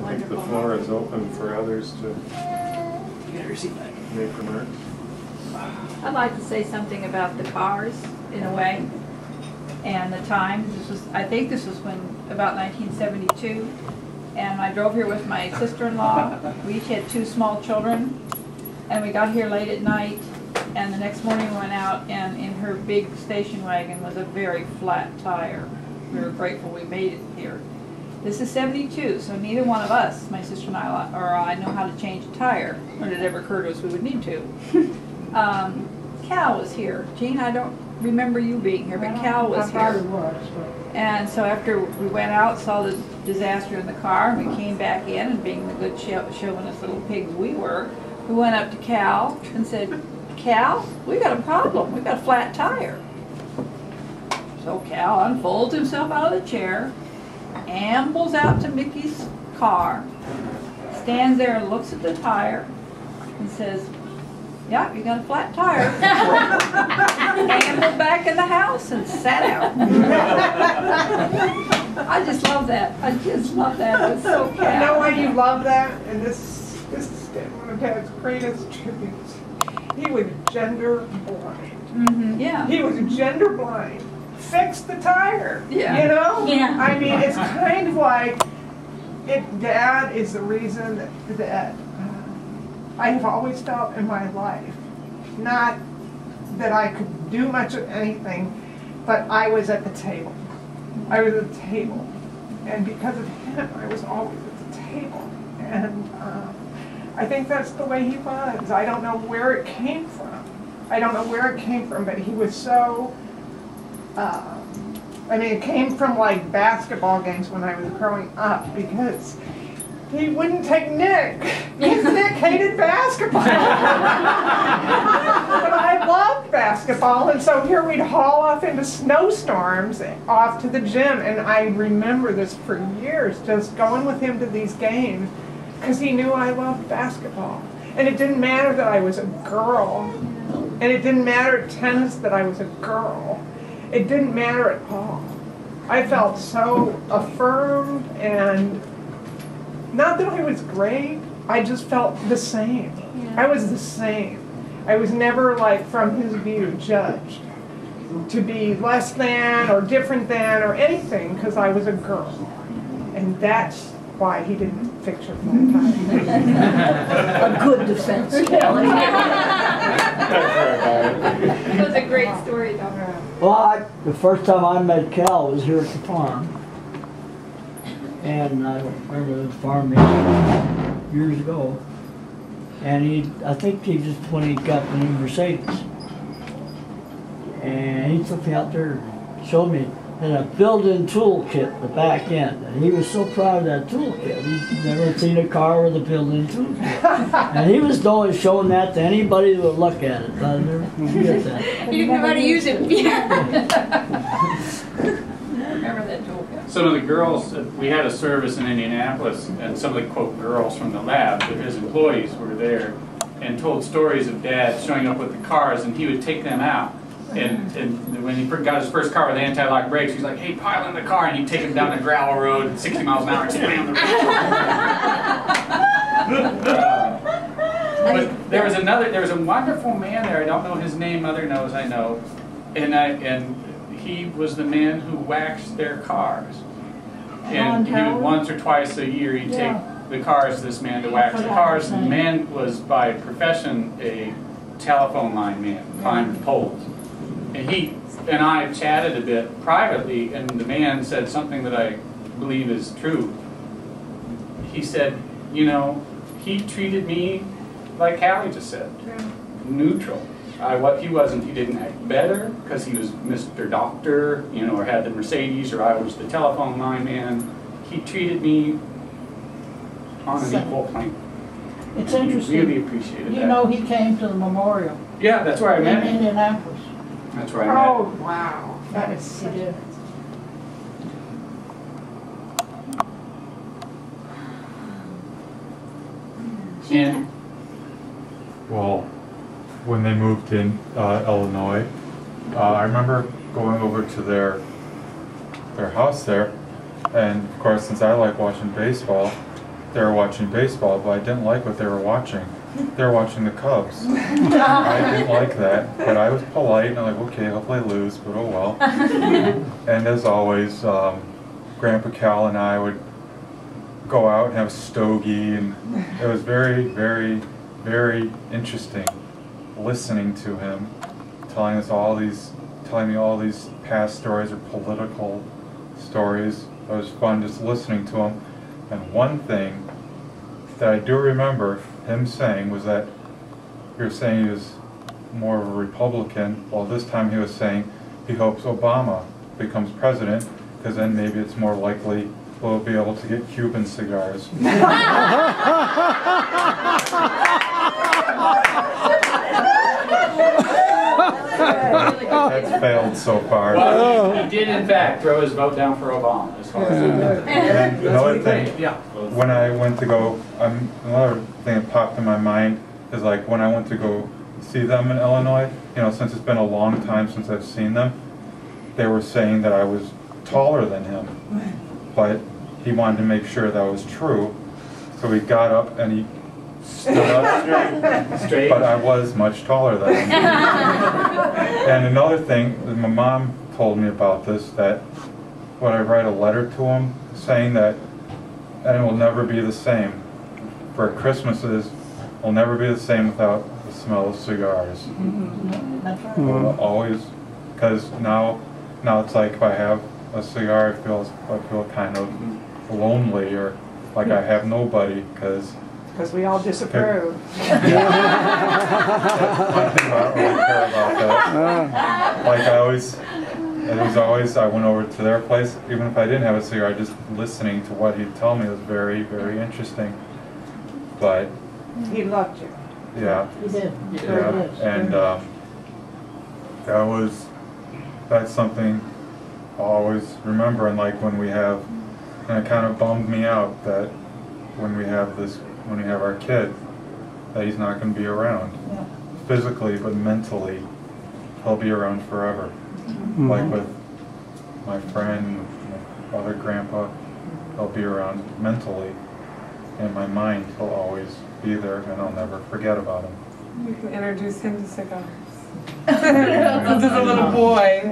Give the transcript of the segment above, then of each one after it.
I think the floor is open for others to make remarks. I'd like to say something about the cars, in a way, and the time. I think this was about 1972, and I drove here with my sister-in-law. We each had 2 small children, and we got here late at night, and the next morning we went out, and in her big station wagon was a very flat tire. We were grateful we made it here. This is 72, so neither one of us, my sister and I, know how to change a tire, or did it ever occur to us we would need to. Cal was here. Jean, I don't remember you being here, but Cal was here. And so after we went out, saw the disaster in the car, and we came back in, and being the good chauvinist little pigs we were, we went up to Cal and said, Cal, we got a problem. We got a flat tire. So Cal unfolds himself out of the chair, ambles out to Mickey's car, stands there and looks at the tire, and says, yeah, you got a flat tire. Ambled back in the house and sat out. I just love that. I just love that. It was so Cal. You know why you love that? And this is one of Dad's greatest tributes. He was gender blind. Mm-hmm. Yeah. He was gender blind. Fix the tire. Yeah. You know? Yeah. I mean, it's kind of like Dad is the reason that I have always felt in my life, not that I could do much of anything, but I was at the table. I was at the table. And because of him, I was always at the table. And I think that's the way he was. I don't know where it came from. But he was so, I mean, it came from like basketball games when I was growing up, because he wouldn't take Nick, because Nick hated basketball. But I loved basketball, and so here we'd haul off into snowstorms, off to the gym, and I remember this for years, just going with him to these games, because he knew I loved basketball. And it didn't matter that I was a girl, and it didn't matter at tennis that I was a girl. It didn't matter at all. I felt so affirmed, and not that I was great, I just felt the same. Yeah. I was the same. I was never, like, from his view, judged to be less than or different than or anything, because I was a girl. And that's why he didn't fix her flat tire. A good defense, Kelly. It was a great story, though. Well, the first time I met Cal was here at the farm. And I don't remember the farm name years ago. And I think he just, when he got the new Mercedes. And he took me out there and showed me and a built-in toolkit, the back end. And he was so proud of that toolkit. He'd never seen a car with a built-in toolkit. And he was always showing that to anybody that would look at it. I'll never forget that. You didn't know how to use it. Remember that toolkit. Some of the girls, we had a service in Indianapolis, and some of the, quote, girls from the lab, his employees were there, and told stories of Dad showing up with the cars, and he would take them out. And when he got his first car with anti-lock brakes, he's like, hey, pile in the car, and he'd take him down a gravel road at 60 miles an hour and slam the brakes. But there was a wonderful man there, I don't know his name, Mother knows, I know, and he was the man who waxed their cars. And he would once or twice a year, he'd take the cars to this man to wax the cars. And the man was by profession a telephone line man, climbed poles. And he and I chatted a bit privately, and the man said something that I believe is true. He said, you know, he treated me like Callie just said, neutral. He didn't act better because he was Mr. Doctor, you know, or had the Mercedes, or I was the telephone line man. He treated me on an equal plane. It's interesting. Really appreciated that. You know, he came to the memorial. Yeah, that's where I met him. In Indianapolis. That's where I met him. Oh, wow. That is such a... And well, when they moved in Illinois, I remember going over to their house there, and of course, since I like watching baseball, they were watching baseball, but I didn't like what they were watching. They were watching the Cubs. I didn't like that, but I was polite and I'm like, okay, hopefully I lose, but oh well. And as always, Grandpa Cal and I would go out and have a stogie, and it was very, very, very interesting listening to him, telling me all these past stories or political stories. It was fun just listening to him. And one thing that I do remember him saying was that he was saying he was more of a Republican. Well, this time he was saying he hopes Obama becomes president, because then maybe it's more likely we'll be able to get Cuban cigars. That's failed so far. Well, he did in fact throw his vote down for Obama, as far as And another thing, yeah. when I went to go, another thing that popped in my mind is like when I went to go see them in Illinois, you know, since it's been a long time since I've seen them, they were saying that I was taller than him, but he wanted to make sure that was true, so he got up and he stood up straight, but I was much taller than him. And another thing, my mom told me about this, that when I write a letter to him saying that, and it will never be the same, for Christmases, will never be the same without the smell of cigars. That's right. Always, because now it's like if I have a cigar, I feel kind of lonely, or like I have nobody, because we all disapprove. one thing I don't really care about that. Like I went over to their place, even if I didn't have a cigar, just listening to what he'd tell me was very, very interesting. But He loved you. yeah, He did. yeah, and that's something I'll always remember. And like when we have, and it kind of bummed me out that when we have our kid, that he's not going to be around physically, but mentally he'll be around forever. Like with my friend, my other grandpa, he'll be around mentally. In my mind, he'll always be there, and I'll never forget about him. You can introduce him to cigars. This is a little boy.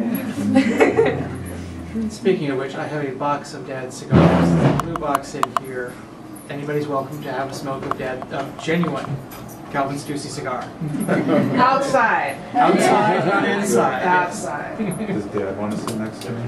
Speaking of which, I have a box of Dad's cigars. There's a blue box in here. Anybody's welcome to have a smoke of genuine Calvin Steussy cigar. Outside. Outside, not inside. Outside. Does Dad want to sit next to me?